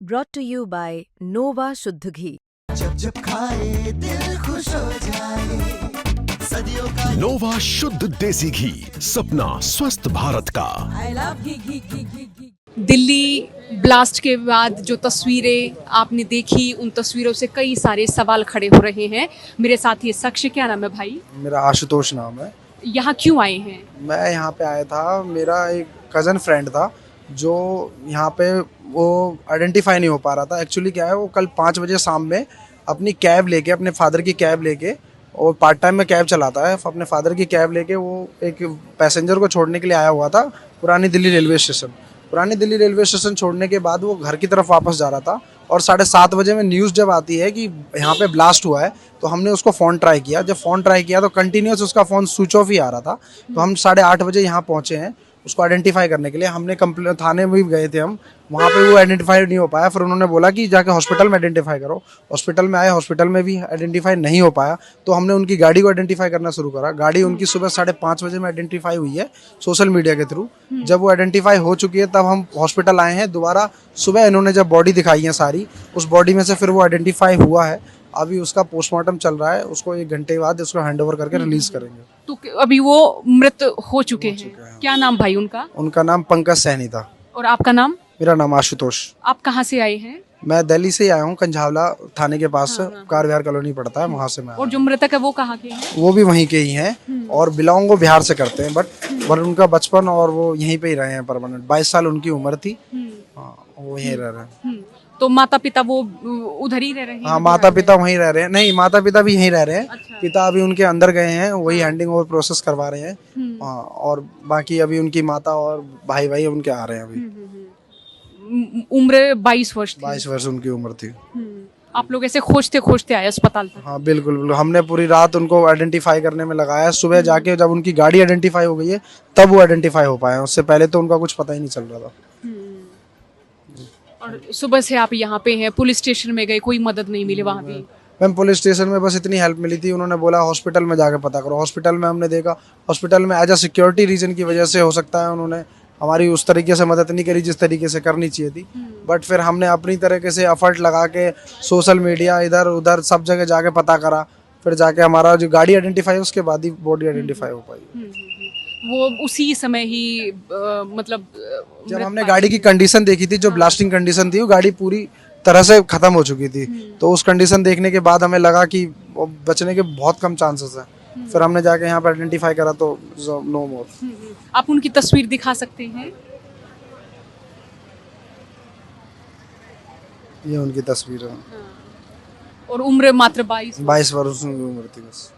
brought to you by Nova शुद्ध घी। जब जब खाए दिल खुश हो जाए, सदियों का नोवा शुद्ध देसी घी, सपना स्वस्थ भारत का। I love ghee. Delhi blast के बाद जो तस्वीरें आपने देखी, उन तस्वीरों से कई सारे सवाल खड़े हो रहे हैं। मेरे साथ ये शख्स, क्या नाम है भाई? मेरा आशुतोष नाम है। यहाँ क्यों आए हैं? मैं यहाँ पे आया था, मेरा एक कज़न फ्रेंड था जो यहाँ पे वो आइडेंटिफाई नहीं हो पा रहा था। एक्चुअली क्या है, वो कल 5 बजे शाम में अपनी कैब लेके, अपने फादर की कैब लेके, और पार्ट टाइम में कैब चलाता है, अपने फादर की कैब लेके वो एक पैसेंजर को छोड़ने के लिए आया हुआ था पुरानी दिल्ली रेलवे स्टेशन। पुरानी दिल्ली रेलवे स्टेशन छोड़ने के बाद वो घर की तरफ वापस जा रहा था और 7:30 बजे में न्यूज़ जब आती है कि यहाँ पे ब्लास्ट हुआ है, तो हमने उसको फ़ोन ट्राई किया। जब फ़ोन ट्राई किया तो कंटिन्यूस उसका फ़ोन स्विच ऑफ ही आ रहा था। तो हम 8:30 बजे यहाँ पहुँचे हैं उसको आइडेंटिफाई करने के लिए। हमने कंप्लेन, थाने में भी गए थे हम, वहाँ पे वो आइडेंटिफाई नहीं हो पाया। फिर उन्होंने बोला कि जाके हॉस्पिटल में आइडेंटिफाई करो। हॉस्पिटल में आए, हॉस्पिटल में भी आइडेंटिफाई नहीं हो पाया, तो हमने उनकी गाड़ी को आइडेंटिफाई करना शुरू करा। गाड़ी उनकी सुबह 5:30 बजे में आइडेंटिफाई हुई है सोशल मीडिया के थ्रू। जब वो आइडेंटिफाई हो चुकी है तब हम हॉस्पिटल आए हैं दोबारा। सुबह इन्होंने जब बॉडी दिखाई है सारी, उस बॉडी में से फिर वो आइडेंटिफाई हुआ है। अभी उसका पोस्टमार्टम चल रहा है, उसको 1 घंटे बाद उसको हैंडओवर करके रिलीज करेंगे। तो अभी वो मृत हो चुके हैं। क्या नाम भाई उनका? उनका नाम पंकज सैनी था। और आपका नाम? मेरा नाम आशुतोष। आप कहाँ से आए हैं? मैं दिल्ली से ही आया हूँ, कंझावला थाने के पास से कार विहार कॉलोनी पड़ता है, वहाँ से मैं और जो मृतक है वो कहाँ के हैं? वो भी वहीं के ही हैं और बिलोंग वो बिहार से करते हैं, बट उनका बचपन और वो यहीं पे ही रहे हैं परमानेंट। 22 साल उनकी उम्र थी। हाँ, वो यहीं रह रहे हैं। तो माता पिता वो उधर ही रह रहे हैं? हाँ, माता पिता वहीं रह रहे हैं। नहीं, माता पिता भी यहीं रह रहे हैं। अच्छा। पिता अभी उनके अंदर गए हैं, वही हैंडिंग ओवर प्रोसेस करवा रहे हैं। हाँ, और बाकी अभी उनकी माता और भाई उनके आ रहे हैं अभी। उम्र 22 वर्ष थी। 22 वर्ष उनकी उम्र थी। आप लोग ऐसे खोजते आए अस्पताल तक? हाँ, बिल्कुल। हमने पूरी रात उनको आइडेंटिफाई करने में लगाया। सुबह जाके जब उनकी गाड़ी आइडेंटिफाई हो गई है तब वो आइडेंटिफाई हो पाए। उससे पहले तो उनका कुछ पता ही नहीं चल रहा था। और सुबह से आप यहाँ पे हैं, पुलिस स्टेशन में गए, कोई मदद नहीं मिली वहाँ भी? मैम, पुलिस स्टेशन में बस इतनी हेल्प मिली थी, उन्होंने बोला हॉस्पिटल में जाके पता करो। हॉस्पिटल में हमने देखा, हॉस्पिटल में एज अ सिक्योरिटी रीजन की वजह से हो सकता है उन्होंने हमारी उस तरीके से मदद नहीं करी जिस तरीके से करनी चाहिए थी। बट फिर हमने अपनी तरीके से एफर्ट लगा के सोशल मीडिया इधर उधर सब जगह जाके पता करा। फिर जाके हमारा जो गाड़ी आइडेंटिफाई, उसके बाद ही बॉडी आइडेंटिफाई हो पाई। वो उसी समय ही मतलब जब हमने गाड़ी की कंडीशन देखी थी, जो ब्लास्टिंग कंडीशन थी, वो गाड़ी पूरी तरह से खत्म हो चुकी थी। तो उस कंडीशन देखने के बाद हमें लगा कि बचने के बहुत कम चांसेस हैं। फिर हमने जाके यहाँ पर आइडेंटिफाई करा तो नो मोर। आप उनकी तस्वीर दिखा सकते हैं? ये उनकी तस्वीर है। और उम्र मात्र 22 22 वर्ष उनकी उम्र थी बस।